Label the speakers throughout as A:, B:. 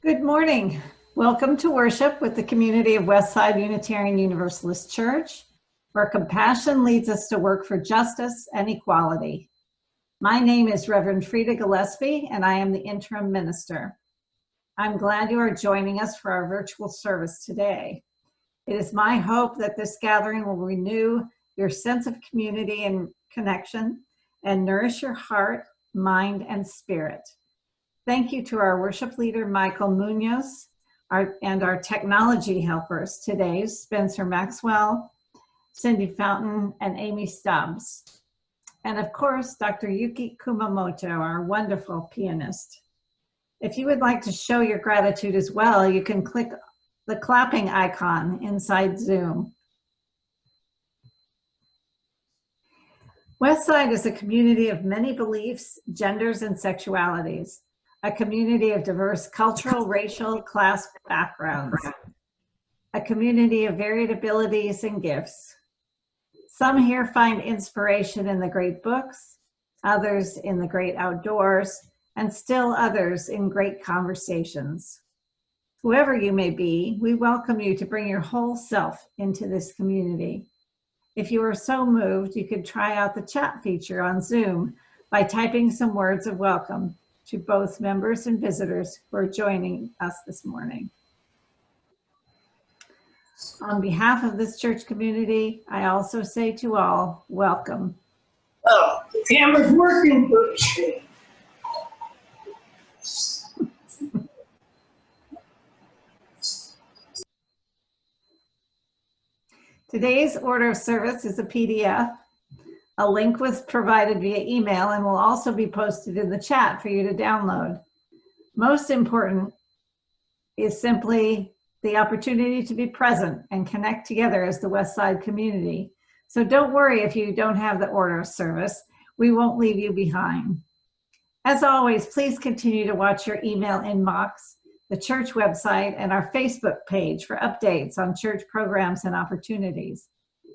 A: Good morning. Welcome to worship with the community of Westside Unitarian Universalist Church, where compassion leads us to work for justice and equality. My name is Reverend Frieda Gillespie, and I am the interim minister. I'm glad you are joining us for our virtual service today. It is my hope that this gathering will renew your sense of community and connection and nourish your heart, mind, and spirit. Thank you to our worship leader, Michael Munoz, and our technology helpers today, Spencer Maxwell, Cindy Fountain, and Amy Stubbs. And of course, Dr. Yuki Kumamoto, our wonderful pianist. If you would like to show your gratitude as well, you can click the clapping icon inside Zoom. Westside is a community of many beliefs, genders, and sexualities. A community of diverse cultural, racial, class backgrounds, a community of varied abilities and gifts. Some here find inspiration in the great books, others in the great outdoors, and still others in great conversations. Whoever you may be, we welcome you to bring your whole self into this community. If you are so moved, you could try out the chat feature on Zoom by typing some words of welcome to both members and visitors who are joining us this morning. On behalf of this church community, I also say to all, welcome.
B: Oh, the camera's working.
A: Today's order of service is a PDF. A link was provided via email and will also be posted in the chat for you to download. Most important is simply the opportunity to be present and connect together as the Westside community. So don't worry if you don't have the order of service. We won't leave you behind. As always, please continue to watch your email inbox, the church website, and our Facebook page for updates on church programs and opportunities.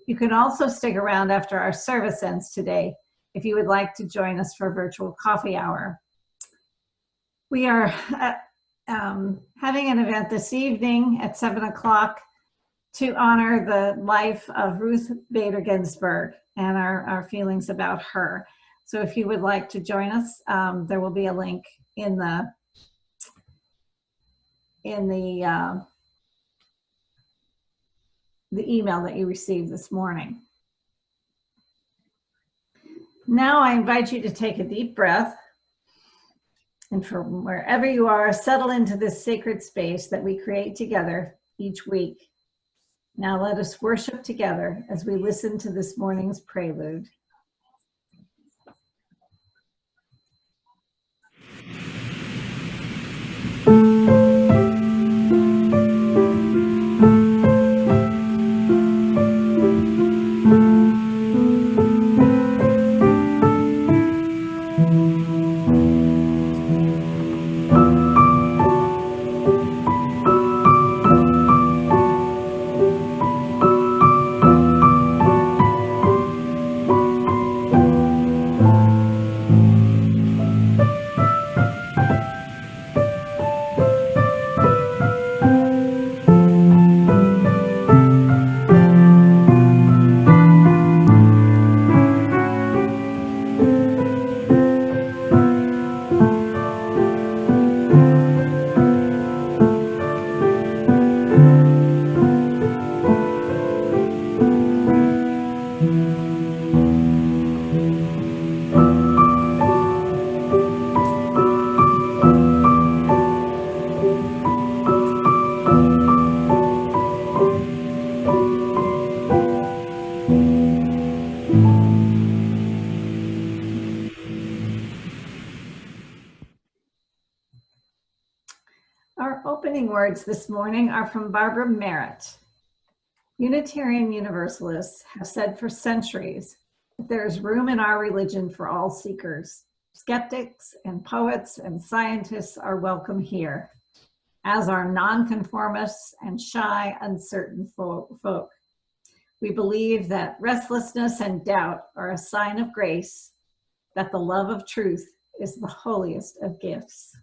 A: You can also stick around after our service ends today if you would like to join us for a virtual coffee hour. We are having an event this evening at 7 o'clock to honor the life of Ruth Bader Ginsburg and our feelings about her. So if you would like to join us, there will be a link in the email that you received this morning. Now I invite you to take a deep breath, and from wherever you are, settle into this sacred space that we create together each week. Now let us worship together as we listen to this morning's prelude. Words this morning are from Barbara Merritt. Unitarian Universalists have said for centuries that there is room in our religion for all seekers. Skeptics and poets and scientists are welcome here, as are nonconformists and shy, uncertain folk. We believe that restlessness and doubt are a sign of grace, that the love of truth is the holiest of gifts.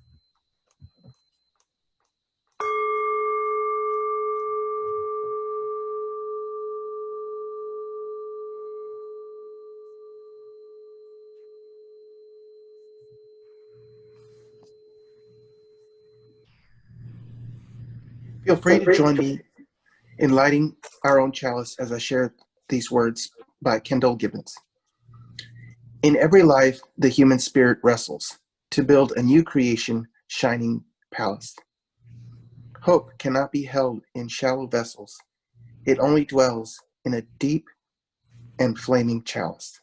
C: Feel free to join me in lighting our own chalice as I share these words by Kendall Gibbons. In every life, the human spirit wrestles to build a new creation, shining palace. Hope cannot be held in shallow vessels. It only dwells in a deep and flaming chalice.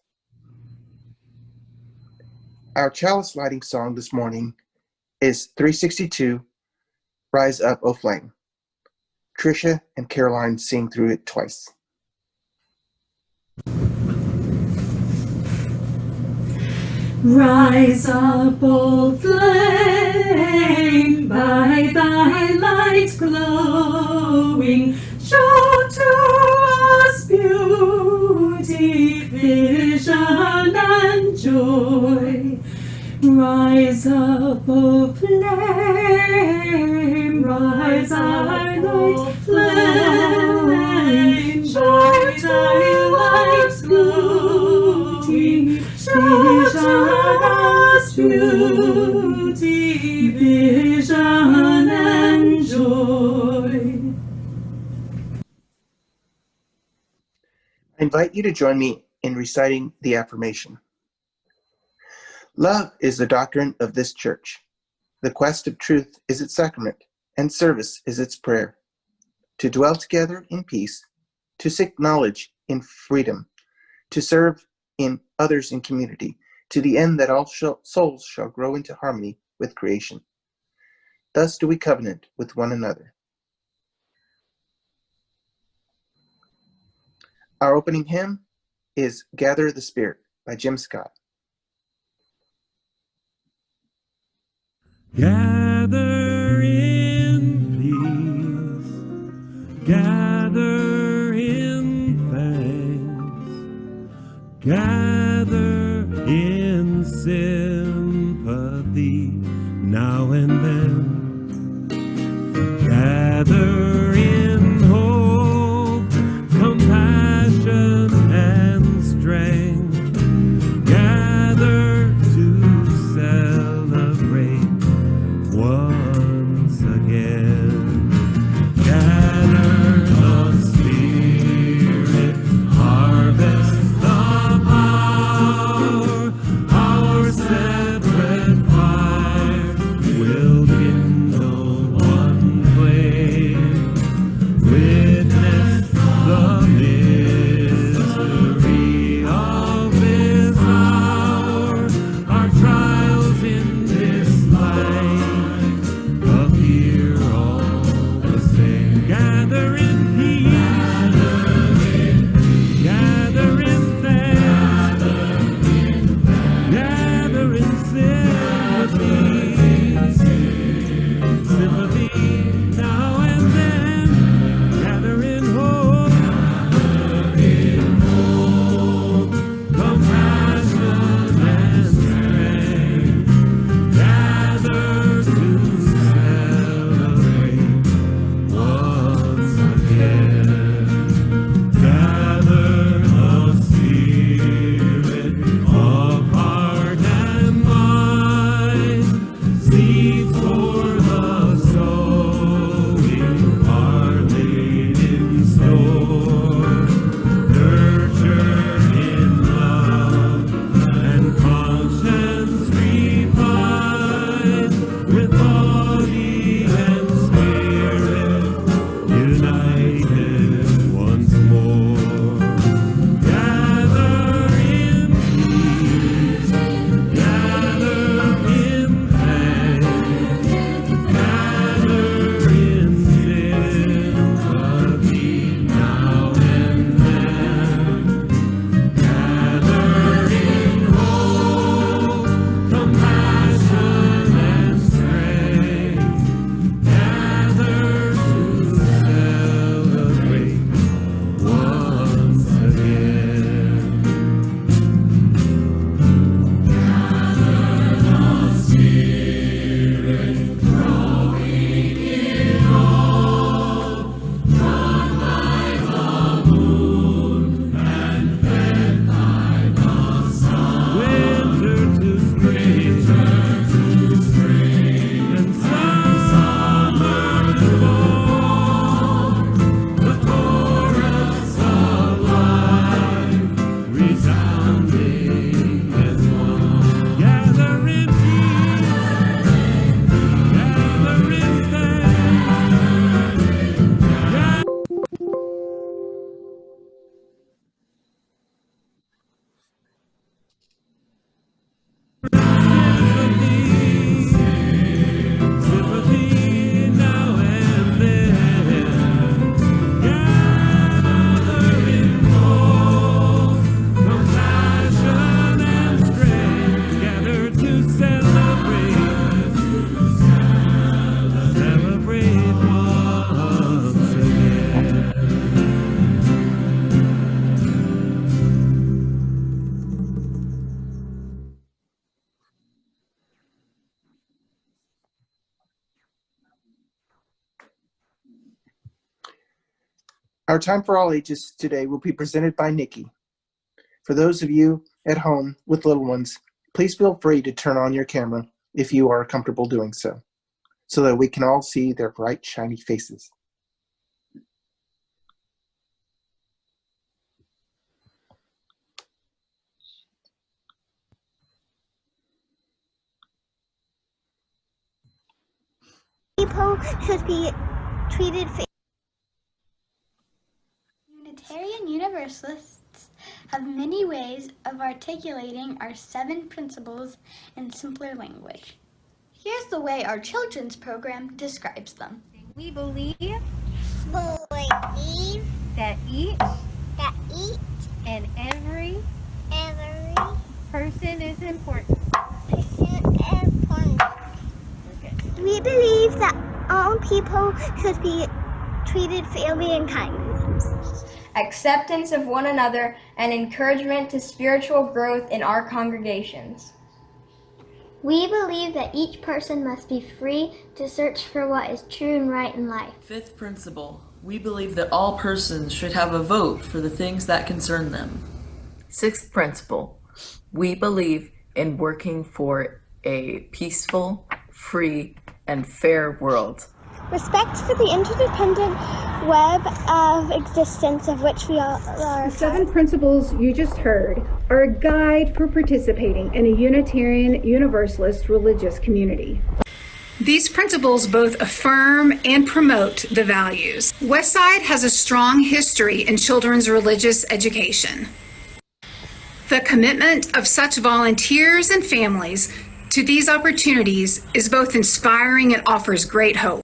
C: Our chalice lighting song this morning is 362, Rise Up, O Flame. Tricia and Caroline sing through it twice.
D: Rise up, O flame, by thy light glowing, show to us beauty, vision, and joy. Rise up, O flame, rise up, O flame, by thy light glowing, show to us beauty, vision, and joy.
C: I invite you to join me in reciting the affirmation. Love is the doctrine of this church. The quest of truth is its sacrament, and service is its prayer. To dwell together in peace, to seek knowledge in freedom, to serve in others in community, to the end that all souls shall grow into harmony with creation. Thus do we covenant with one another. Our opening hymn is Gather the Spirit by Jim Scott.
E: Gather in peace, gather in thanks, gather in sympathy now and then, gather in hope, compassion and strength, gather to celebrate once again. Gather the Spirit, harvest the power, our separate fire will kindle one flame. Witness the mystery of this hour, our trials in this life appear all the same. Gather in peace, gather in thanks, gather in sympathy now and then, gather in hope, compassion and strength, gather to celebrate once again. Gather the Spirit of heart and mind. in peace, gather in faith. Sympathy now and then, gathering hope, compassion and strength, gather to celebrate once again.
C: Our time for all ages today will be presented by Nikki. For those of you at home with little ones, please feel free to turn on your camera if you are comfortable doing so that we can all see their bright, shiny faces.
F: People should be treated fairly. Unitarian Universalists have many ways of articulating our 7 principles in simpler language. Here's the way our children's program describes them.
G: We believe
F: that
G: each and every person is important.
F: We believe that all people should be treated fairly and kindly.
H: Acceptance of one another, and encouragement to spiritual growth in our congregations.
F: We believe that each person must be free to search for what is true and right in life.
I: 5th principle, we believe that all persons should have a vote for the things that concern them.
J: 6th principle, we believe in working for a peaceful, free, and fair world.
F: Respect for the interdependent web of existence of which we all are.
K: The 7 principles you just heard are a guide for participating in a Unitarian Universalist religious community. These principles both affirm and promote the values. Westside has a strong history in children's religious education. The commitment of such volunteers and families to these opportunities is both inspiring and offers great hope.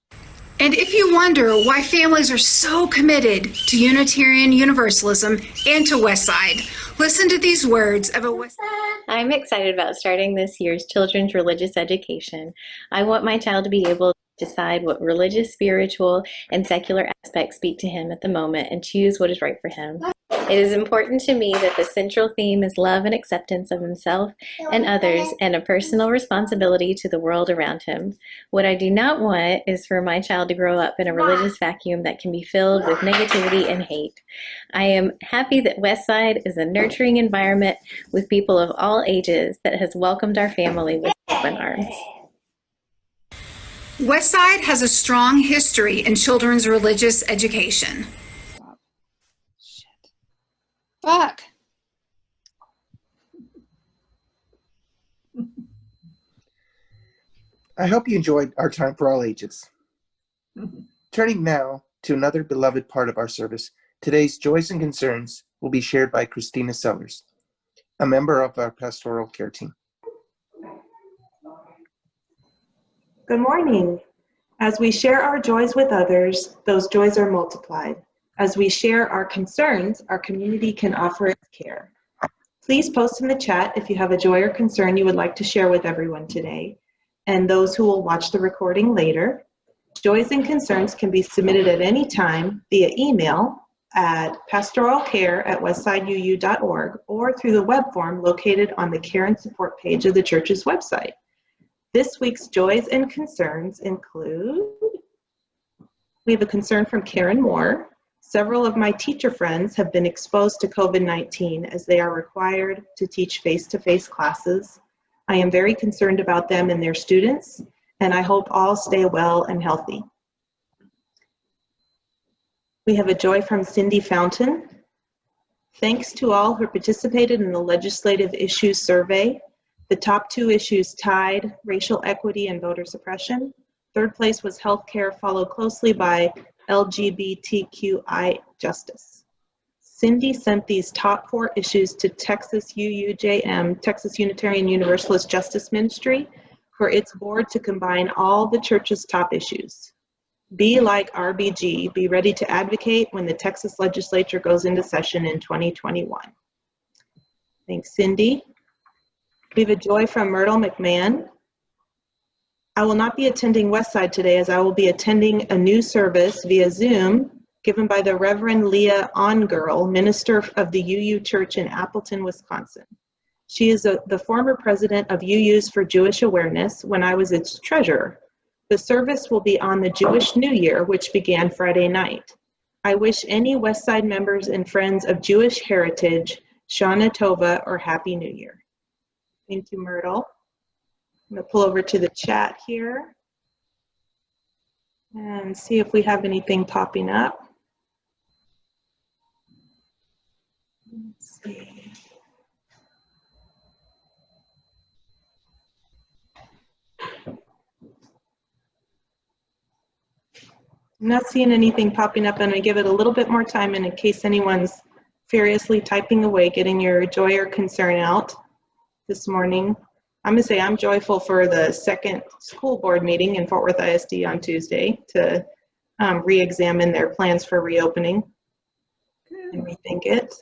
K: And if you wonder why families are so committed to Unitarian Universalism and to Westside, listen to these words of a Westside.
L: I'm excited about starting this year's children's religious education. I want my child to be able to decide what religious, spiritual, and secular aspects speak to him at the moment and choose what is right for him. It is important to me that the central theme is love and acceptance of himself and others and a personal responsibility to the world around him. What I do not want is for my child to grow up in a religious vacuum that can be filled with negativity and hate. I am happy that Westside is a nurturing environment with people of all ages that has welcomed our family with open arms.
K: Westside has a strong history in children's religious education.
A: Fuck.
C: I hope you enjoyed our time for all ages. Turning now to another beloved part of our service, today's joys and concerns will be shared by Christina Sellers, a member of our pastoral care team.
M: Good morning. As we share our joys with others, those joys are multiplied. As we share our concerns, our community can offer its care. Please post in the chat if you have a joy or concern you would like to share with everyone today, and those who will watch the recording later. Joys and concerns can be submitted at any time via email at pastoralcare@westsideuu.org or through the web form located on the Care and Support page of the church's website. This week's joys and concerns include, we have a concern from Karen Moore. Several of my teacher friends have been exposed to COVID-19 as they are required to teach face-to-face classes. I am very concerned about them and their students, and I hope all stay well and healthy. We have a joy from Cindy Fountain. Thanks to all who participated in the Legislative Issues Survey. The top 2 issues tied, racial equity and voter suppression. Third place was healthcare, followed closely by LGBTQI justice. Cindy sent these top 4 issues to Texas UUJM, Texas Unitarian Universalist Justice Ministry, for its board to combine all the church's top issues. Be like RBG, be ready to advocate when the Texas legislature goes into session in 2021. Thanks, Cindy. We have a joy from Myrtle McMahon. I will not be attending Westside today, as I will be attending a new service via Zoom given by the Reverend Leah Ongirl, minister of the UU Church in Appleton, Wisconsin. She is the former president of UU's for Jewish Awareness when I was its treasurer. The service will be on the Jewish New Year, which began Friday night. I wish any Westside members and friends of Jewish heritage Shana Tova or Happy New Year. Thank you, Myrtle. I'm going to pull over to the chat here and see if we have anything popping up. Let's see. I'm not seeing anything popping up, and I give it a little bit more time in case anyone's furiously typing away, getting your joy or concern out this morning. I'm going to say I'm joyful for the second school board meeting in Fort Worth ISD on Tuesday to re-examine their plans for reopening and rethink it.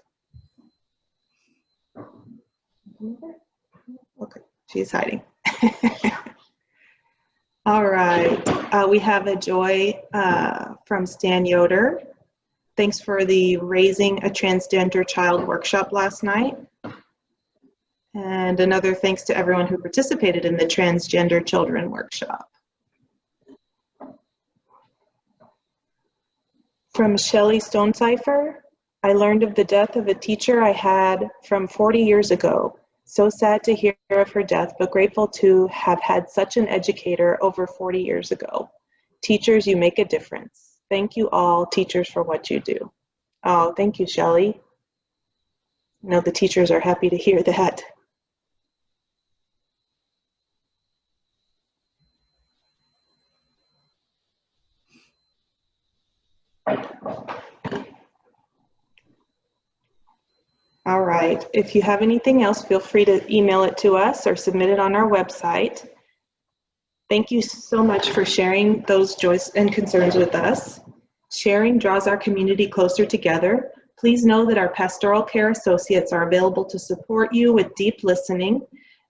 M: Okay, she's hiding. All right, we have a joy from Stan Yoder. Thanks for the Raising a Transgender Child workshop last night. And another thanks to everyone who participated in the Transgender Children workshop. From Shelley Stonecipher, I learned of the death of a teacher I had from 40 years ago. So sad to hear of her death, but grateful to have had such an educator over 40 years ago. Teachers, you make a difference. Thank you all, teachers, for what you do. Oh, thank you, Shelley. I know the teachers are happy to hear that. All right, if you have anything else, feel free to email it to us or submit it on our website. Thank you so much for sharing those joys and concerns with us. Sharing draws our community closer together. Please know that our pastoral care associates are available to support you with deep listening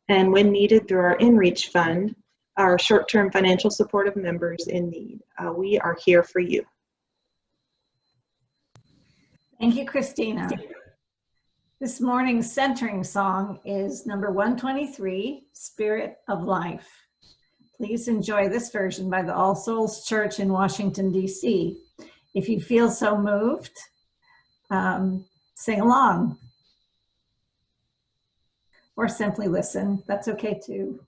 M: and, when needed, through our InReach Fund, our short-term financial support of members in need. We are here for you.
A: Thank you, Christina. This morning's centering song is number 123, Spirit of Life. Please enjoy this version by the All Souls Church in Washington, D.C. If you feel so moved, sing along. Or simply listen, that's okay too.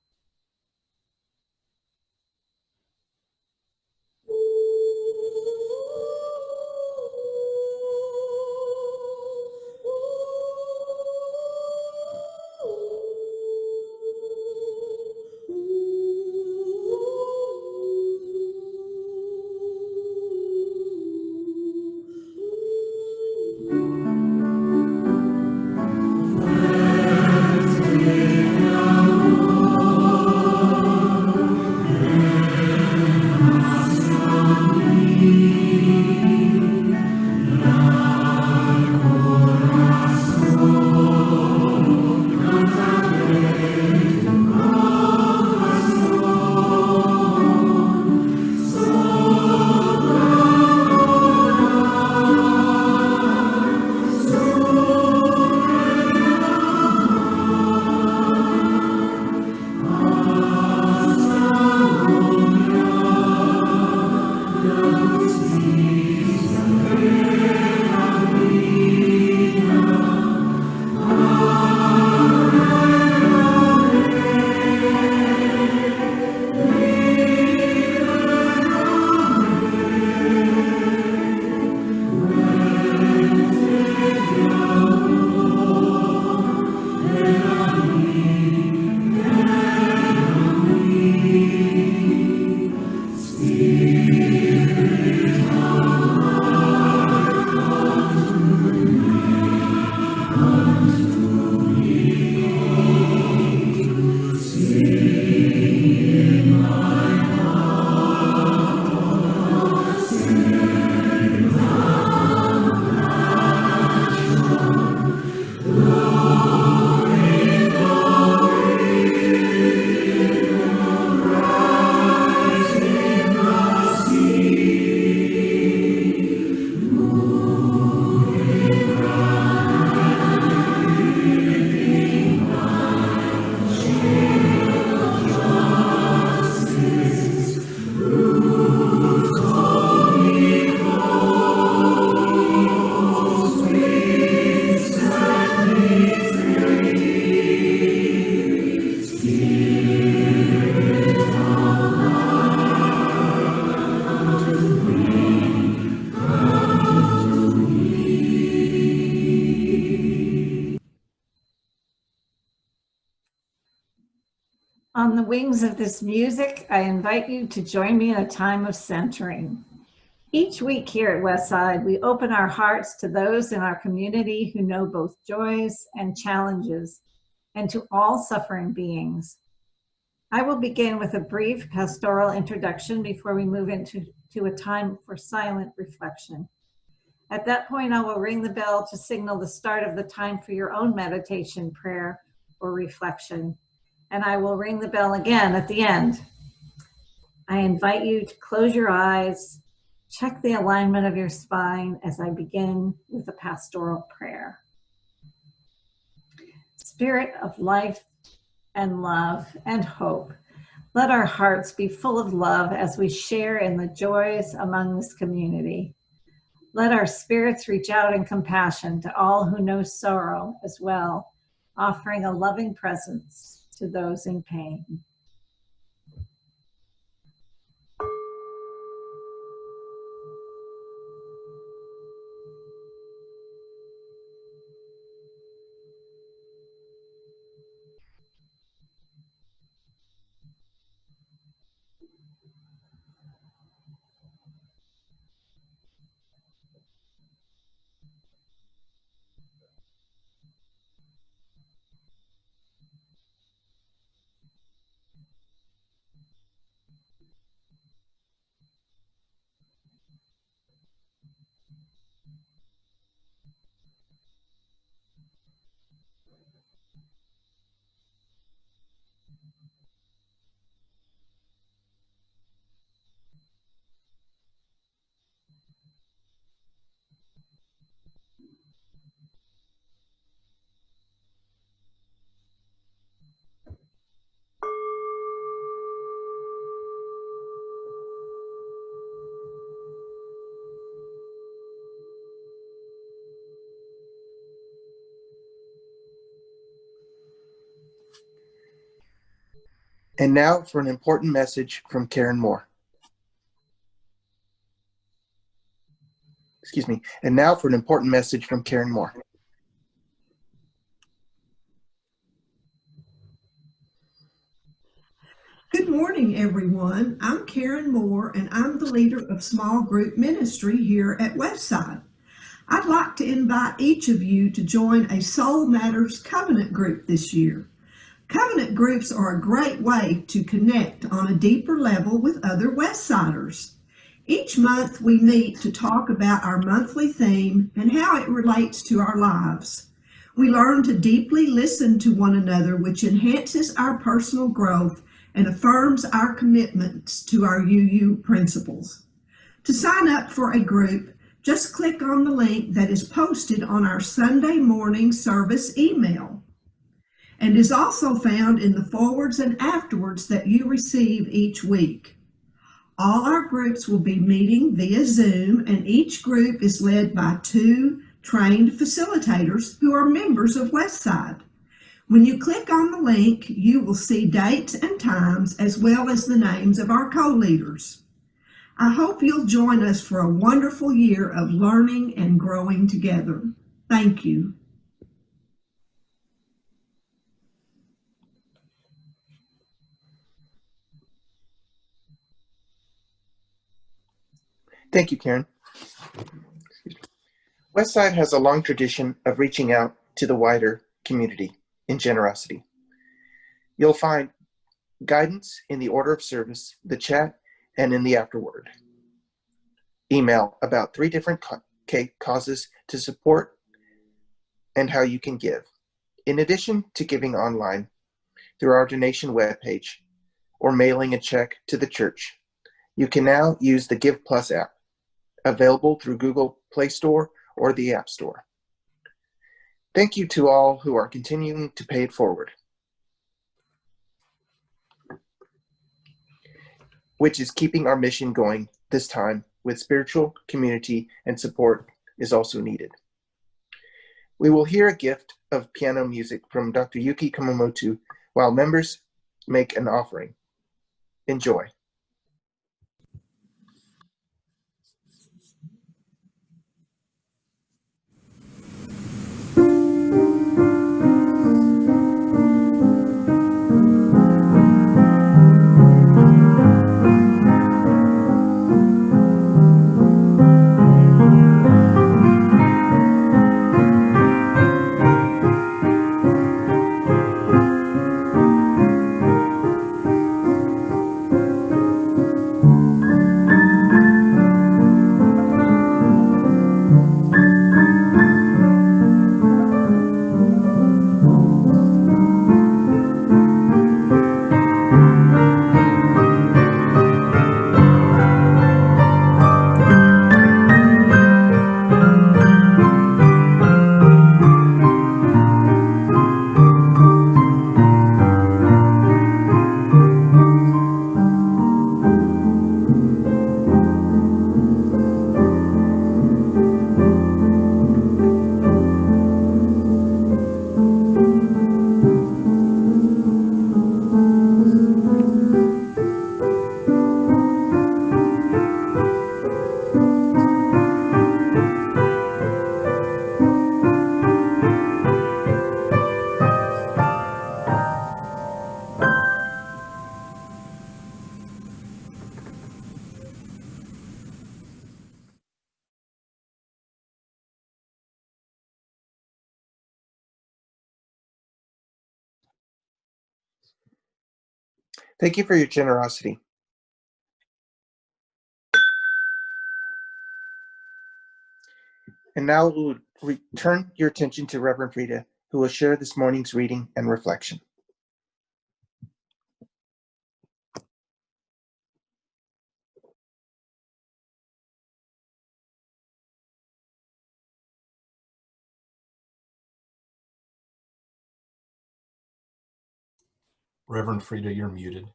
D: Oh
A: of this music, I invite you to join me in a time of centering. Each week here at Westside, we open our hearts to those in our community who know both joys and challenges, and to all suffering beings. I will begin with a brief pastoral introduction before we move into a time for silent reflection. At that point, I will ring the bell to signal the start of the time for your own meditation, prayer, or reflection. And I will ring the bell again at the end. I invite you to close your eyes, check the alignment of your spine as I begin with a pastoral prayer. Spirit of life and love and hope, let our hearts be full of love as we share in the joys among this community. Let our spirits reach out in compassion to all who know sorrow as well, offering a loving presence to those in pain.
C: And now for an important message from Karen Moore. Excuse me. And now for an important message from Karen Moore.
N: Good morning, everyone. I'm Karen Moore, and I'm the leader of small group ministry here at Westside. I'd like to invite each of you to join a Soul Matters Covenant group this year. Covenant groups are a great way to connect on a deeper level with other Westsiders. Each month we meet to talk about our monthly theme and how it relates to our lives. We learn to deeply listen to one another, which enhances our personal growth and affirms our commitments to our UU principles. To sign up for a group, just click on the link that is posted on our Sunday morning service email and is also found in the forwards and afterwards that you receive each week. All our groups will be meeting via Zoom, and each group is led by 2 trained facilitators who are members of Westside. When you click on the link, you will see dates and times as well as the names of our co-leaders. I hope you'll join us for a wonderful year of learning and growing together. Thank you.
C: Thank you, Karen. Westside has a long tradition of reaching out to the wider community in generosity. You'll find guidance in the order of service, the chat, and in the afterword. Email about 3 different causes to support and how you can give. In addition to giving online through our donation webpage or mailing a check to the church, you can now use the Give Plus app, available through Google Play Store or the App Store. Thank you to all who are continuing to pay it forward, which is keeping our mission going this time with spiritual community and support is also needed. We will hear a gift of piano music from Dr. Yuki Kumamoto while members make an offering. Enjoy. Thank you for your generosity. And now we'll return your attention to Reverend Frieda, who will share this morning's reading and reflection.
O: Reverend Frieda, you're muted.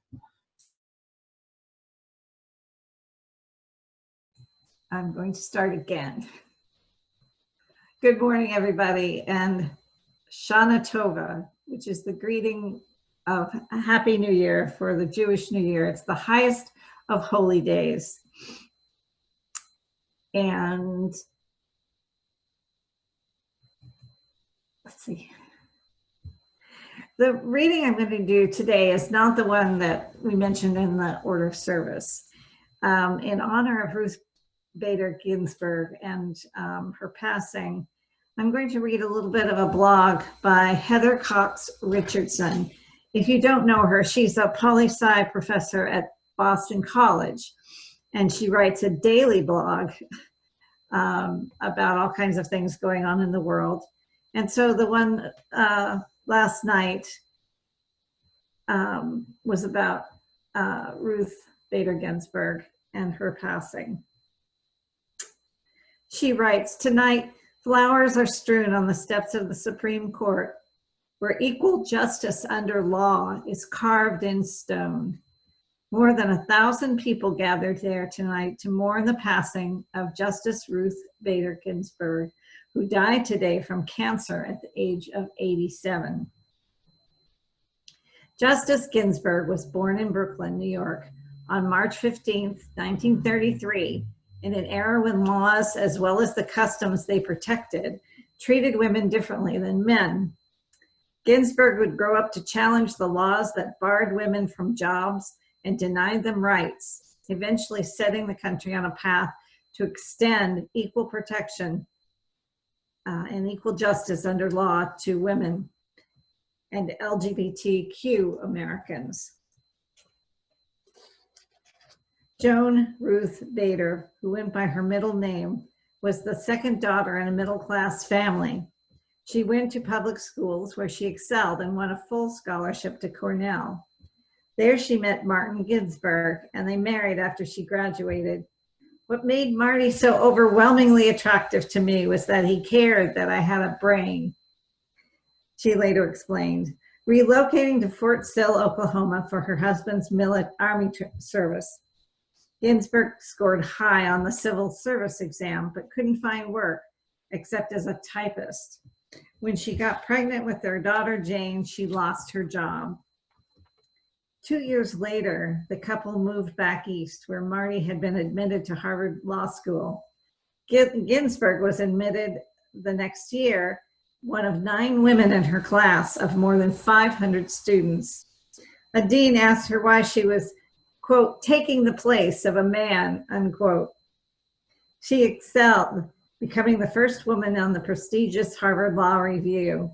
A: I'm going to start again. Good morning, everybody, and Shana Tova, which is the greeting of a Happy New Year for the Jewish New Year. It's the highest of holy days. And let's see. The reading I'm going to do today is not the one that we mentioned in the order of service. In honor of Ruth Bader Ginsburg and her passing, I'm going to read a little bit of a blog by Heather Cox Richardson. If you don't know her, she's a poli-sci professor at Boston College, and she writes a daily blog about all kinds of things going on in the world. And so the one last night was about Ruth Bader Ginsburg and her passing. She writes, "Tonight, flowers are strewn on the steps of the Supreme Court, where equal justice under law is carved in stone. More than 1,000 people gathered there tonight to mourn the passing of Justice Ruth Bader Ginsburg, who died today from cancer at the age of 87. Justice Ginsburg was born in Brooklyn, New York, on March 15, 1933, in an era when laws, as well as the customs they protected, treated women differently than men. Ginsburg would grow up to challenge the laws that barred women from jobs and denied them rights, eventually setting the country on a path to extend equal protection and equal justice under law to women and LGBTQ Americans. Joan Ruth Bader, who went by her middle name, was the second daughter in a middle-class family. She went to public schools where she excelled and won a full scholarship to Cornell. There she met Martin Ginsburg, and they married after she graduated. What made Marty so overwhelmingly attractive to me was that he cared that I had a brain," she later explained. Relocating to Fort Sill, Oklahoma for her husband's Army service, Ginsburg scored high on the civil service exam, but couldn't find work except as a typist. When she got pregnant with their daughter, Jane, she lost her job. 2 years later, the couple moved back east, where Marty had been admitted to Harvard Law School. Ginsburg was admitted the next year, one of 9 women in her class of more than 500 students. A dean asked her why she was, quote, taking the place of a man, unquote. She excelled, becoming the first woman on the prestigious Harvard Law Review.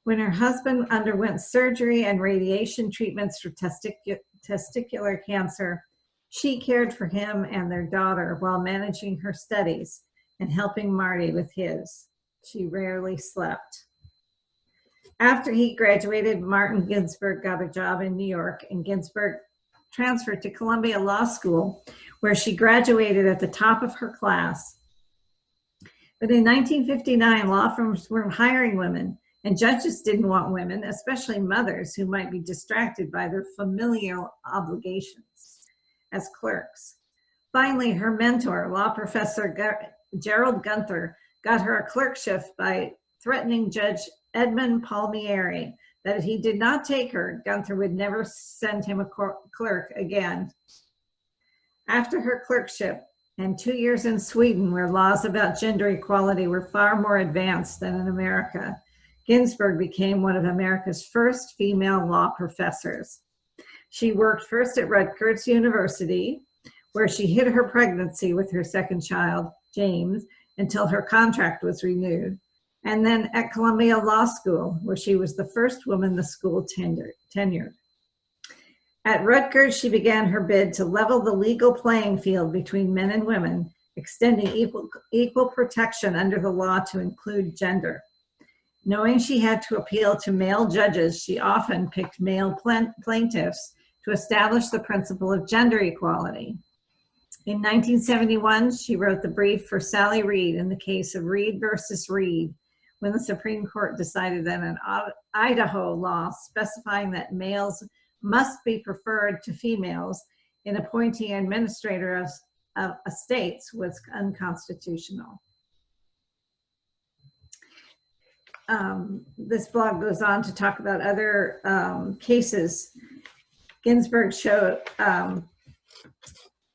A: When her husband underwent surgery and radiation treatments for testicular cancer, she cared for him and their daughter while managing her studies and helping Marty with his. She rarely slept. After he graduated, Martin Ginsburg got a job in New York, and Ginsburg transferred to Columbia Law School, where she graduated at the top of her class. But in 1959, law firms were hiring women, and judges didn't want women, especially mothers who might be distracted by their familial obligations as clerks. Finally, her mentor, law professor Gerald Gunther, got her a clerkship by threatening Judge Edmund Palmieri that if he did not take her, Gunther would never send him a clerk again. After her clerkship and 2 years in Sweden, where laws about gender equality were far more advanced than in America, Ginsburg became one of America's first female law professors. She worked first at Rutgers University, where she hid her pregnancy with her second child, James, until her contract was renewed, and then at Columbia Law School, where she was the first woman the school tenured. At Rutgers, she began her bid to level the legal playing field between men and women, extending equal protection under the law to include gender. Knowing she had to appeal to male judges, she often picked male plaintiffs to establish the principle of gender equality. In 1971, she wrote the brief for Sally Reed in the case of Reed versus Reed, when the Supreme Court decided that an Idaho law specifying that males must be preferred to females in appointing an administrator of estates was unconstitutional. This blog goes on to talk about other cases. Ginsburg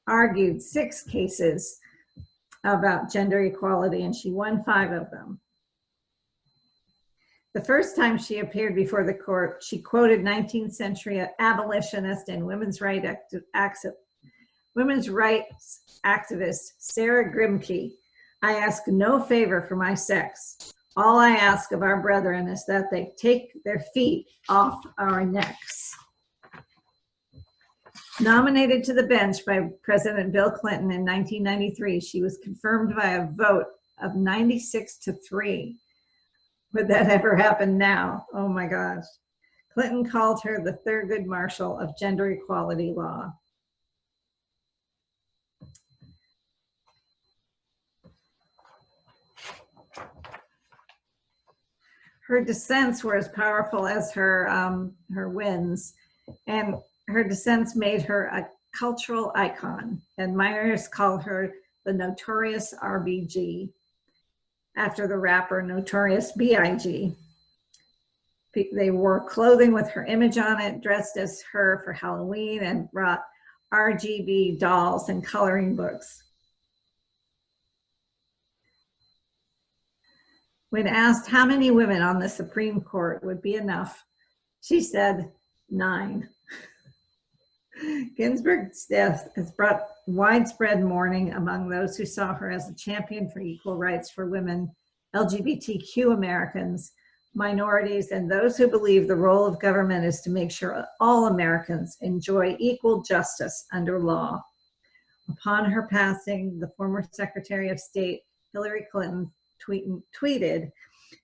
A: argued 6 cases about gender equality, and she won 5 of them. The first time she appeared before the court, she quoted 19th century abolitionist and women's rights activist Sarah Grimke. "I ask no favor for my sex. All I ask of our brethren is that they take their feet off our necks." Nominated to the bench by President Bill Clinton in 1993, she was confirmed by a vote of 96-3. Would that ever happen now? Oh my gosh. Clinton called her the Thurgood Marshall of gender equality law. Her dissents were as powerful as her wins, and her dissents made her a cultural icon. Admirers call her the notorious RBG, after the rapper Notorious B.I.G. They wore clothing with her image on it, dressed as her for Halloween, and brought RGB dolls and coloring books. When asked how many women on the Supreme Court would be enough, she said 9. Ginsburg's death has brought widespread mourning among those who saw her as a champion for equal rights for women, LGBTQ Americans, minorities, and those who believe the role of government is to make sure all Americans enjoy equal justice under law. Upon her passing, the former Secretary of State, Hillary Clinton, tweeted,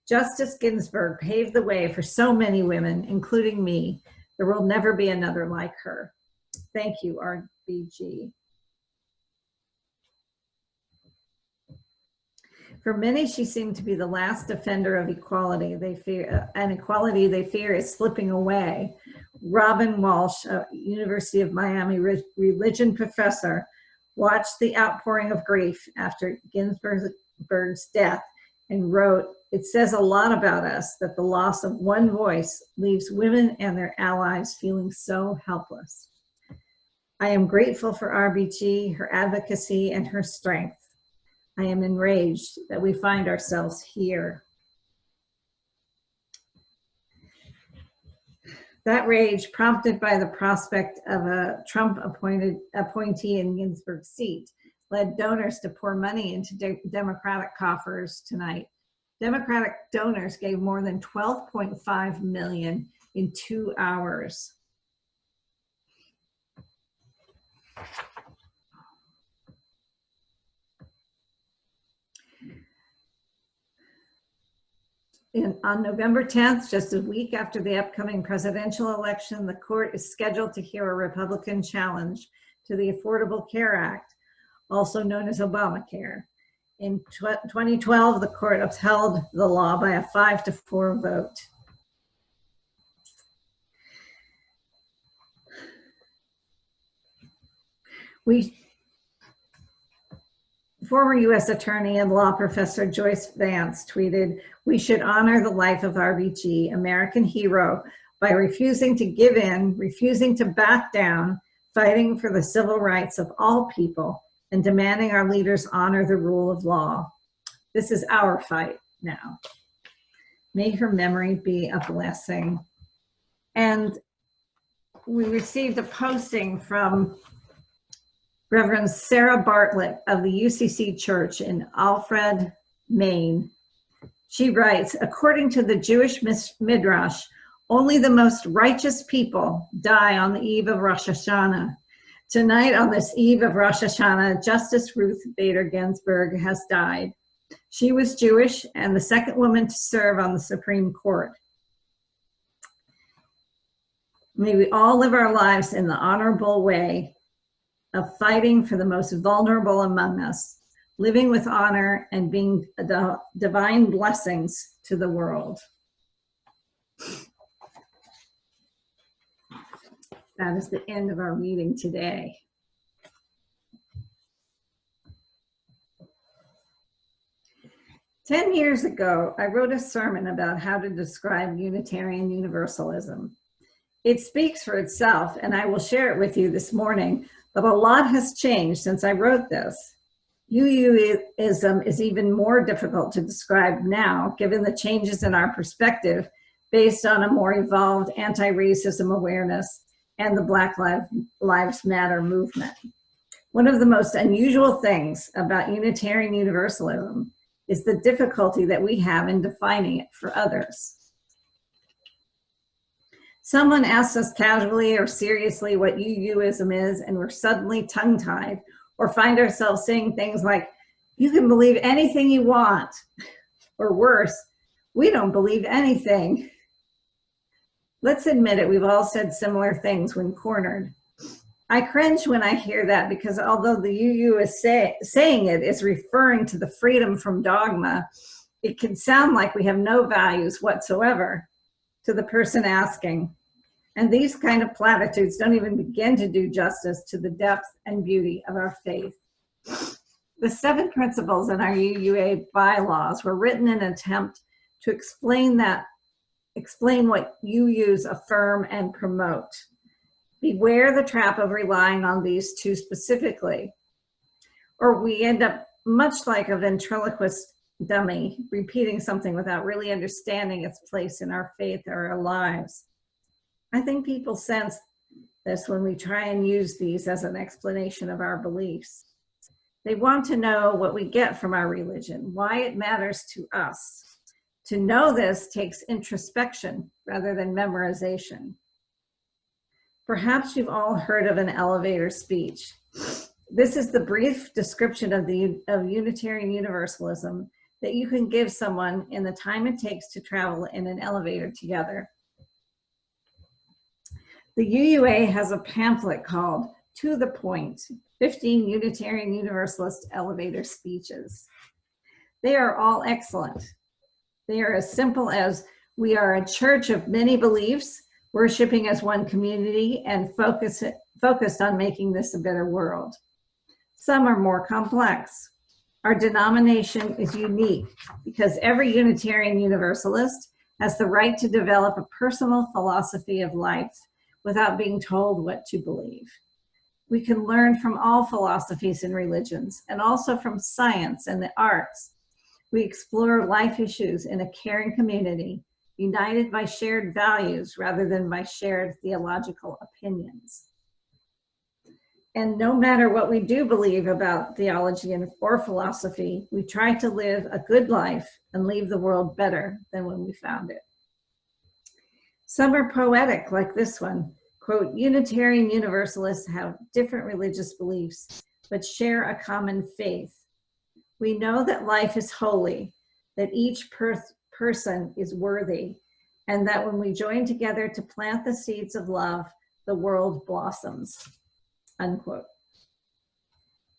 A: "Justice Ginsburg paved the way for so many women, including me. There will never be another like her. Thank you, RBG." For many, she seemed to be the last defender of equality. They fear, and equality they fear is slipping away. Robin Walsh, a University of Miami religion professor, watched the outpouring of grief after Ginsburg's death and wrote, "It says a lot about us that the loss of one voice leaves women and their allies feeling so helpless. I am grateful for RBG, her advocacy, and her strength. I am enraged that we find ourselves here." That rage, prompted by the prospect of a Trump appointee in Ginsburg's seat, led donors to pour money into Democratic coffers tonight. Democratic donors gave more than $12.5 million in 2 hours. On November 10th, just a week after the upcoming presidential election, the court is scheduled to hear a Republican challenge to the Affordable Care Act, also known as Obamacare. In 2012, the court upheld the law by a 5-4 vote. Former U.S. Attorney and law professor Joyce Vance tweeted, "We should honor the life of RBG, American hero, by refusing to give in, refusing to back down, fighting for the civil rights of all people, and demanding our leaders honor the rule of law. This is our fight now. May her memory be a blessing." And we received a posting from Reverend Sarah Bartlett of the UCC Church in Alfred, Maine. She writes, "According to the Jewish Midrash, Only the most righteous people die on the eve of Rosh Hashanah. Tonight, on this eve of Rosh Hashanah, Justice Ruth Bader Ginsburg has died. She was Jewish and the second woman to serve on the Supreme Court. May we all live our lives in the honorable way of fighting for the most vulnerable among us, living with honor and being divine blessings to the world. That is the end of our reading today. Ten years ago, I wrote a sermon about how to describe Unitarian Universalism. It speaks for itself, and I will share it with you this morning, but a lot has changed since I wrote this. UUism is even more difficult to describe now, given the changes in our perspective based on a more evolved anti-racism awareness and the Black Lives Matter movement. One of the most unusual things about Unitarian Universalism is the difficulty that we have in defining it for others. Someone asks us casually or seriously what UUism is, and we're suddenly tongue-tied or find ourselves saying things like, "You can believe anything you want," or worse, "We don't believe anything." Let's admit it, we've all said similar things when cornered. I cringe when I hear that because although the UU is saying it is referring to the freedom from dogma, it can sound like we have no values whatsoever to the person asking. And these kind of platitudes don't even begin to do justice to the depth and beauty of our faith. The 7 principles in our UUA bylaws were written in an attempt to explain what UUs affirm and promote. Beware the trap of relying on these two specifically, or we end up much like a ventriloquist dummy, repeating something without really understanding its place in our faith or our lives. I think people sense this when we try and use these as an explanation of our beliefs. They want to know what we get from our religion, why it matters to us. To know this takes introspection rather than memorization. Perhaps you've all heard of an elevator speech. This is the brief description of Unitarian Universalism that you can give someone in the time it takes to travel in an elevator together. The UUA has a pamphlet called To the Point, 15 Unitarian Universalist Elevator Speeches. They are all excellent. They are as simple as, we are a church of many beliefs, worshiping as one community and focused on making this a better world. Some are more complex. Our denomination is unique because every Unitarian Universalist has the right to develop a personal philosophy of life without being told what to believe. We can learn from all philosophies and religions, and also from science and the arts. We explore life issues in a caring community, united by shared values rather than by shared theological opinions. And no matter what we do believe about theology or philosophy, we try to live a good life and leave the world better than when we found it. Some are poetic, like this one, quote, Unitarian Universalists have different religious beliefs, but share a common faith. We know that life is holy, that each person is worthy, and that when we join together to plant the seeds of love, the world blossoms, unquote.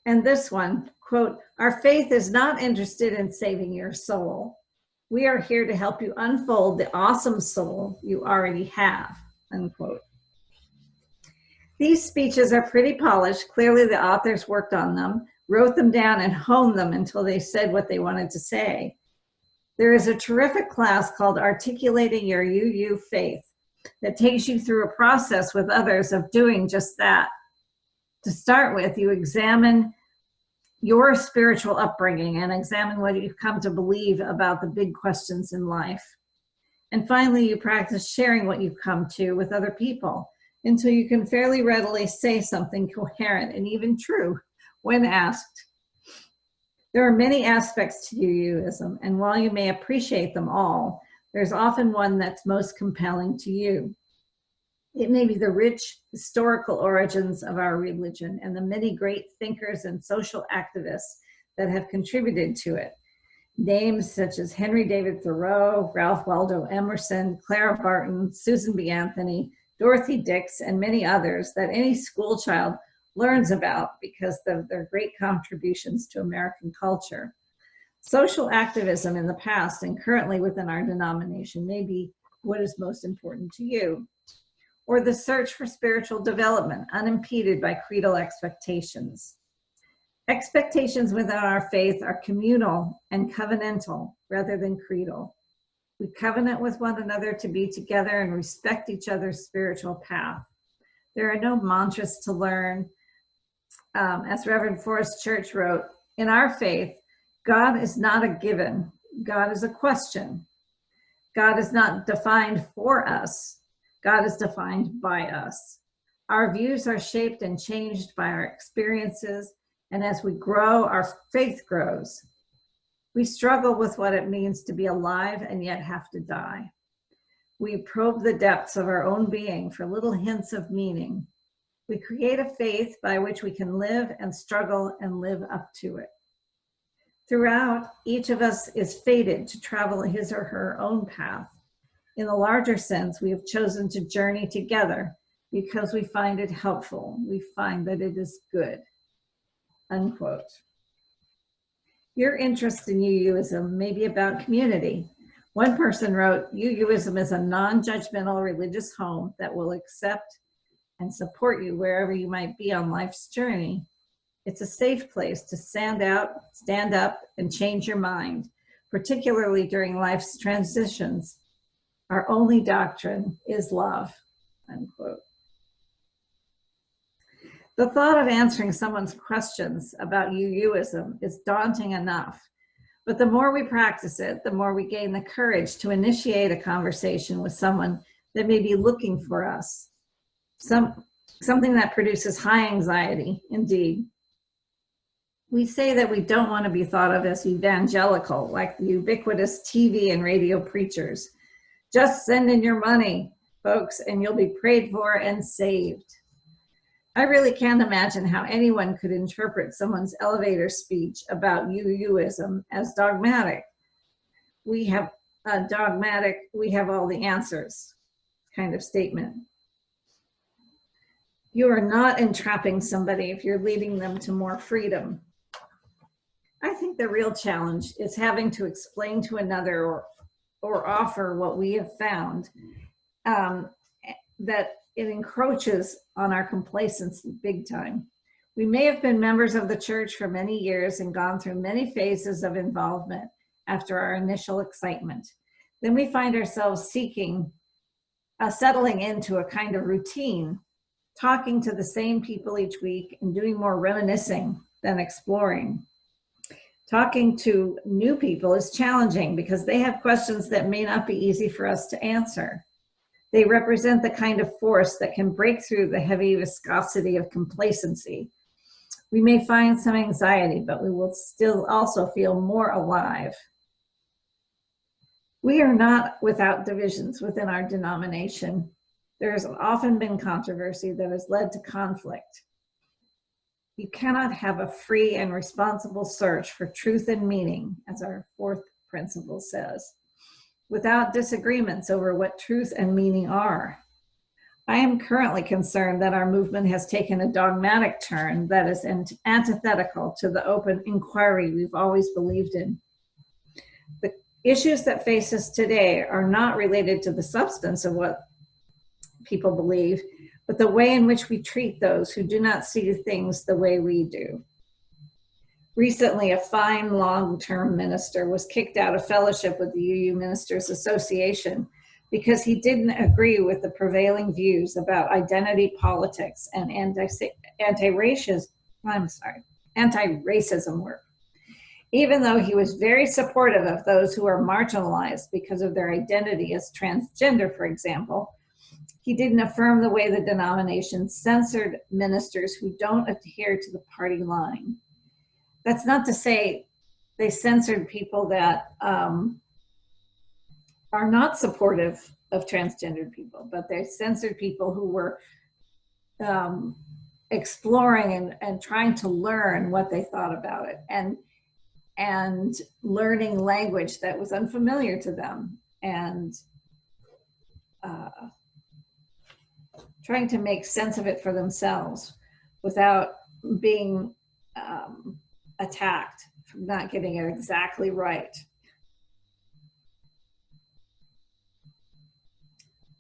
A: And this one, quote, our faith is not interested in saving your soul. We are here to help you unfold the awesome soul you already have, unquote. These speeches are pretty polished. Clearly the authors worked on them, wrote them down and honed them until they said what they wanted to say. There is a terrific class called Articulating Your UU Faith that takes you through a process with others of doing just that. To start with, you examine your spiritual upbringing and examine what you've come to believe about the big questions in life. And finally, you practice sharing what you've come to with other people until you can fairly readily say something coherent and even true when asked. There are many aspects to UUism, and while you may appreciate them all, There's often one that's most compelling to you. It may be the rich historical origins of our religion and the many great thinkers and social activists that have contributed to it. Names such as Henry David Thoreau, Ralph Waldo Emerson, Clara Barton, Susan B. Anthony, Dorothy Dix, and many others that any school child learns about because of their great contributions to American culture. Social activism in the past and currently within our denomination may be what is most important to you. Or the search for spiritual development unimpeded by creedal expectations. Expectations within our faith are communal and covenantal rather than creedal. We covenant with one another to be together and respect each other's spiritual path. There are no mantras to learn. As Reverend Forrest Church wrote, in our faith, God is not a given. God is a question. God is not defined for us. God is defined by us. Our views are shaped and changed by our experiences, and as we grow, our faith grows. We struggle with what it means to be alive and yet have to die. We probe the depths of our own being for little hints of meaning. We create a faith by which we can live and struggle and live up to it. Throughout, each of us is fated to travel his or her own path. In the larger sense, we have chosen to journey together because we find it helpful. We find that it is good, unquote. Your interest in UUism may be about community. One person wrote, UUism is a non-judgmental religious home that will accept and support you wherever you might be on life's journey. It's a safe place to stand up, and change your mind, particularly during life's transitions. Our only doctrine is love, unquote. The thought of answering someone's questions about UUism is daunting enough, but the more we practice it, the more we gain the courage to initiate a conversation with someone that may be looking for us. Something that produces high anxiety, indeed. We say that we don't want to be thought of as evangelical, like the ubiquitous TV and radio preachers. Just send in your money, folks, and you'll be prayed for and saved. I really can't imagine how anyone could interpret someone's elevator speech about UUism as dogmatic. We have all the answers kind of statement. You are not entrapping somebody if you're leading them to more freedom. I think the real challenge is having to explain to another or offer what we have found, that it encroaches on our complacency big time. We may have been members of the church for many years and gone through many phases of involvement after our initial excitement. Then we find ourselves settling into a kind of routine, talking to the same people each week and doing more reminiscing than exploring. Talking to new people is challenging because they have questions that may not be easy for us to answer. They represent the kind of force that can break through the heavy viscosity of complacency. We may find some anxiety, but we will still also feel more alive. We are not without divisions within our denomination. There has often been controversy that has led to conflict. You cannot have a free and responsible search for truth and meaning, as our fourth principle says, without disagreements over what truth and meaning are. I am currently concerned that our movement has taken a dogmatic turn that is antithetical to the open inquiry we've always believed in. The issues that face us today are not related to the substance of what people believe, but the way in which we treat those who do not see things the way we do. Recently, a fine long-term minister was kicked out of fellowship with the UU Ministers Association because he didn't agree with the prevailing views about identity politics and anti-racism work. Even though he was very supportive of those who are marginalized because of their identity as transgender, for example, he didn't affirm the way the denomination censored ministers who don't adhere to the party line. That's not to say they censored people that are not supportive of transgendered people, but they censored people who were exploring and trying to learn what they thought about it, and learning language that was unfamiliar to them, and trying to make sense of it for themselves without being attacked for not getting it exactly right.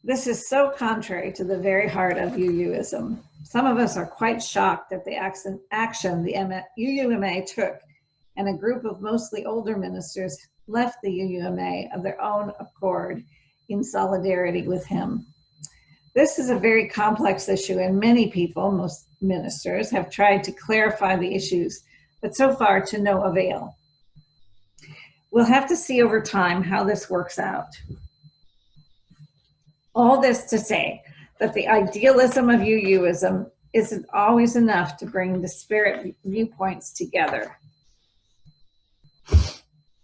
A: This is so contrary to the very heart of UUism. Some of us are quite shocked at the action the UUMA took, and a group of mostly older ministers left the UUMA of their own accord in solidarity with him. This is a very complex issue, and many people, most ministers, have tried to clarify the issues, but so far to no avail. We'll have to see over time how this works out. All this to say that the idealism of UUism isn't always enough to bring disparate viewpoints together.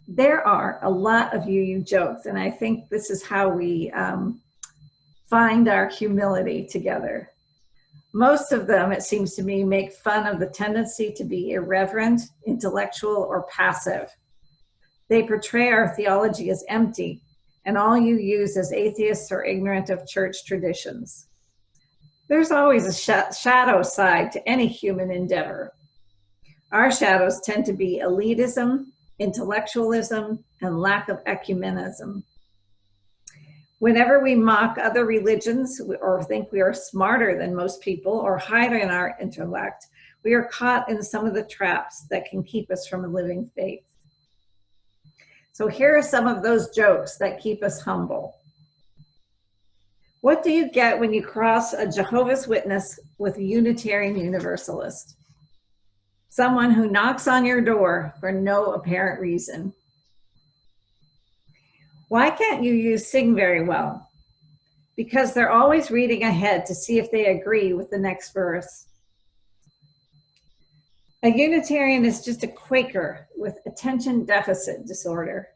A: There are a lot of UU jokes, and I think this is how we find our humility together. Most of them, it seems to me, make fun of the tendency to be irreverent, intellectual, or passive. They portray our theology as empty, and all you use as atheists or ignorant of church traditions. There's always a shadow side to any human endeavor. Our shadows tend to be elitism, intellectualism, and lack of ecumenism. Whenever we mock other religions or think we are smarter than most people or hide in our intellect, we are caught in some of the traps that can keep us from a living faith. So here are some of those jokes that keep us humble. What do you get when you cross a Jehovah's Witness with a Unitarian Universalist? Someone who knocks on your door for no apparent reason. Why can't you sing very well? Because they're always reading ahead to see if they agree with the next verse. A Unitarian is just a Quaker with attention deficit disorder.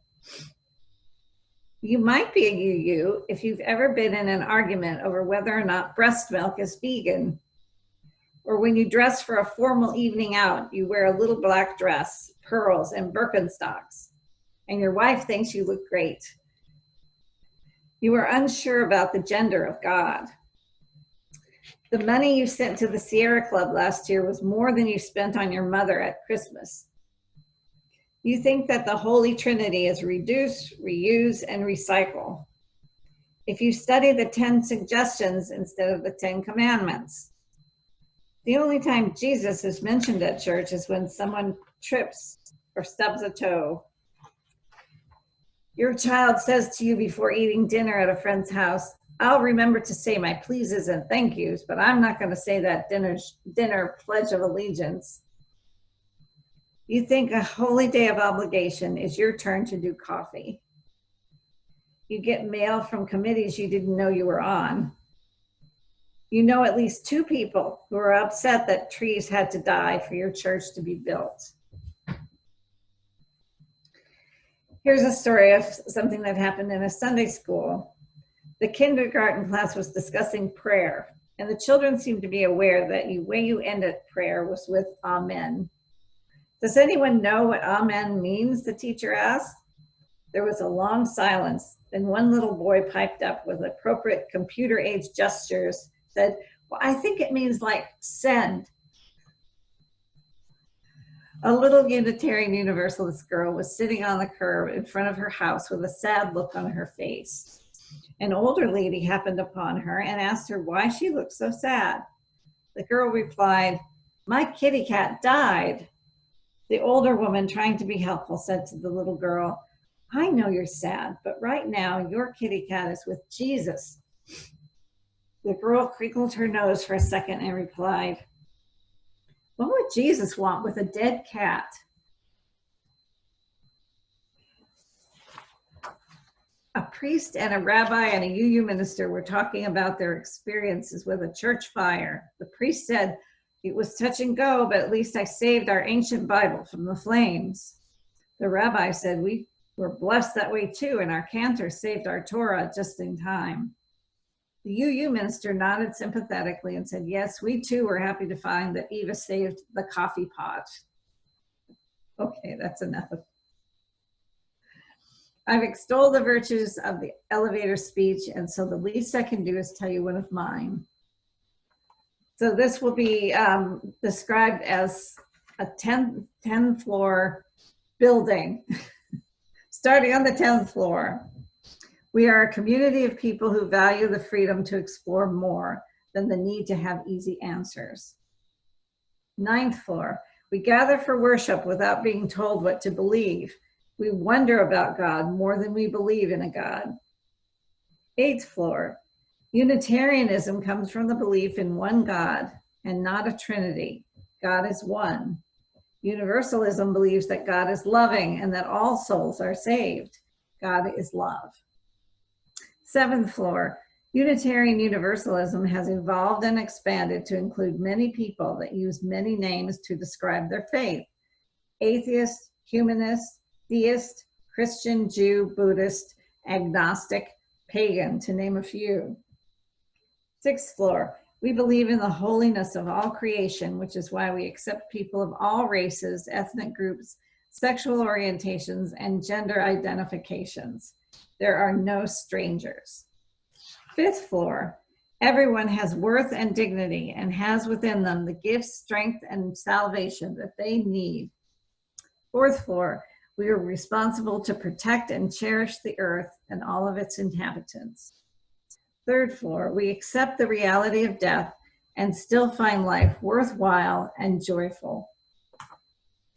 A: You might be a UU if you've ever been in an argument over whether or not breast milk is vegan. Or when you dress for a formal evening out, you wear a little black dress, pearls, and Birkenstocks, and your wife thinks you look great. You are unsure about the gender of God. The money you sent to the Sierra Club last year was more than you spent on your mother at Christmas. You think that the Holy Trinity is reduce, reuse, and recycle. If you study the 10 suggestions instead of the 10 commandments. The only time Jesus is mentioned at church is when someone trips or stubs a toe. Your child says to you before eating dinner at a friend's house, I'll remember to say my pleases and thank yous, but I'm not going to say that dinner pledge of allegiance. You think a holy day of obligation is your turn to do coffee. You get mail from committees you didn't know you were on. You know at least 2 people who are upset that trees had to die for your church to be built. Here's a story of something that happened in a Sunday school. The kindergarten class was discussing prayer, and the children seemed to be aware that the way you ended prayer was with Amen. Does anyone know what Amen means? The teacher asked. There was a long silence. Then one little boy piped up with appropriate computer-age gestures, said, well, I think it means like send. A little Unitarian Universalist girl was sitting on the curb in front of her house with a sad look on her face. An older lady happened upon her and asked her why she looked so sad. The girl replied, my kitty cat died. The older woman, trying to be helpful, said to the little girl, I know you're sad, but right now your kitty cat is with Jesus. The girl crinkled her nose for a second and replied, what would Jesus want with a dead cat? A priest and a rabbi and a UU minister were talking about their experiences with a church fire. The priest said, it was touch and go, but at least I saved our ancient Bible from the flames. The rabbi said, we We're blessed that way too, and our cantor saved our Torah just in time. The UU minister nodded sympathetically and said, yes, we too were happy to find that Eva saved the coffee pot. Okay, that's enough. I've extolled the virtues of the elevator speech, and so the least I can do is tell you one of mine. So this will be described as a 10-floor building, starting on the 10th floor. We are a community of people who value the freedom to explore more than the need to have easy answers. 9th floor, we gather for worship without being told what to believe. We wonder about God more than we believe in a God. 8th floor, Unitarianism comes from the belief in one God and not a trinity. God is one. Universalism believes that God is loving and that all souls are saved. God is love. 7th floor, Unitarian Universalism has evolved and expanded to include many people that use many names to describe their faith. Atheist, humanist, theist, Christian, Jew, Buddhist, agnostic, pagan, to name a few. 6th floor, we believe in the holiness of all creation, which is why we accept people of all races, ethnic groups, sexual orientations, and gender identifications. There are no strangers. 5th floor, everyone has worth and dignity and has within them the gifts, strength, and salvation that they need. 4th floor, we are responsible to protect and cherish the earth and all of its inhabitants. 3rd floor, we accept the reality of death and still find life worthwhile and joyful.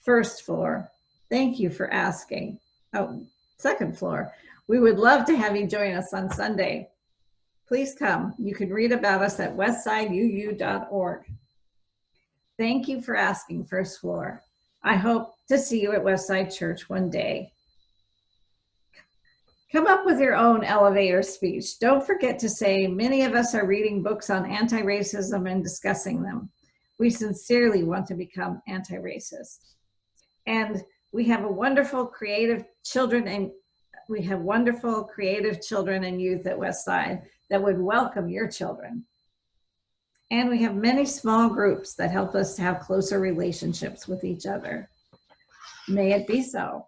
A: 1st floor, thank you for asking. Oh, 2nd floor, we would love to have you join us on Sunday. Please come. You can read about us at westsideuu.org. Thank you for asking, 1st floor. I hope to see you at Westside Church one day. Come up with your own elevator speech. Don't forget to say, many of us are reading books on anti-racism and discussing them. We sincerely want to become anti-racist. And we have wonderful creative children and youth at Westside that would welcome your children. And we have many small groups that help us to have closer relationships with each other. May it be so.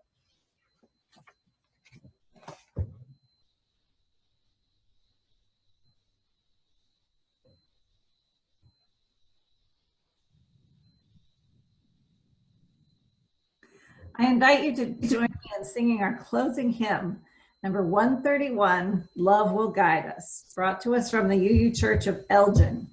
A: I invite you to join me in singing our closing hymn, number 131, Love Will Guide Us, brought to us from the UU Church of Elgin.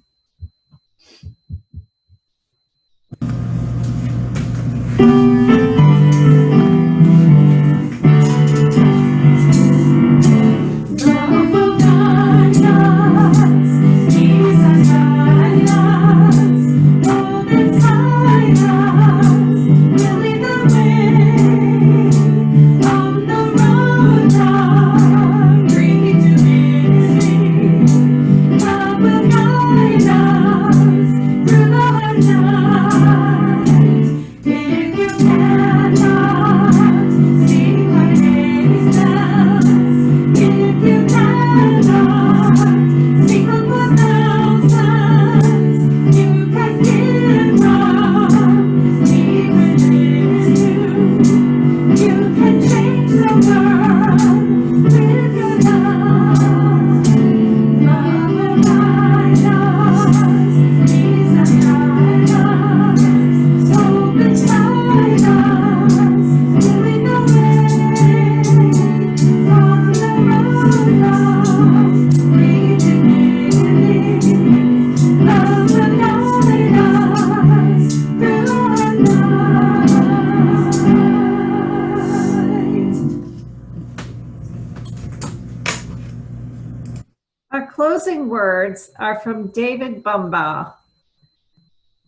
A: Our closing words are from David Bumbaugh.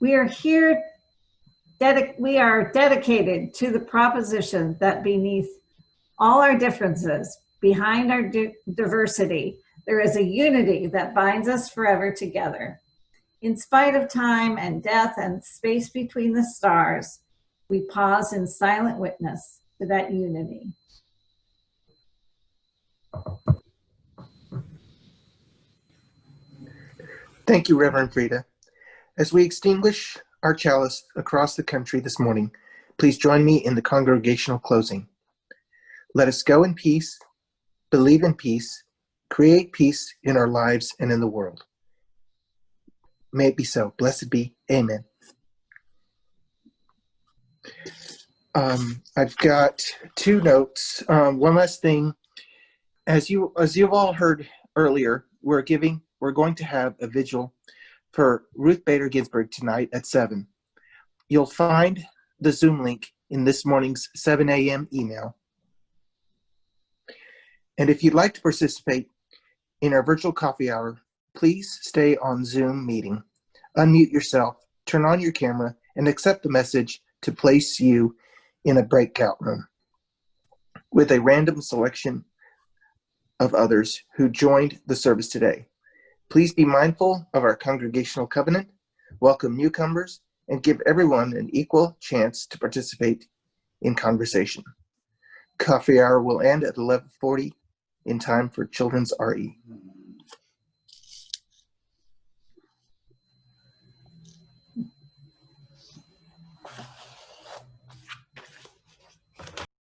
A: We are dedicated to the proposition that beneath all our differences, behind our diversity, there is a unity that binds us forever together. In spite of time and death and space between the stars, we pause in silent witness to that unity.
C: Thank you, Reverend Frieda. As we extinguish our chalice across the country this morning, please join me in the congregational closing. Let us go in peace, believe in peace, create peace in our lives and in the world. May it be so. Blessed be. Amen. I've got two notes. One last thing. As you've all heard earlier, we're going to have a vigil for Ruth Bader Ginsburg tonight at 7. You'll find the Zoom link in this morning's 7 a.m. email. And if you'd like to participate in our virtual coffee hour, please stay on Zoom meeting. Unmute yourself, turn on your camera, and accept the message to place you in a breakout room with a random selection of others who joined the service today. Please be mindful of our congregational covenant, welcome newcomers, and give everyone an equal chance to participate in conversation. Coffee hour will end at 11:40 in time for children's RE.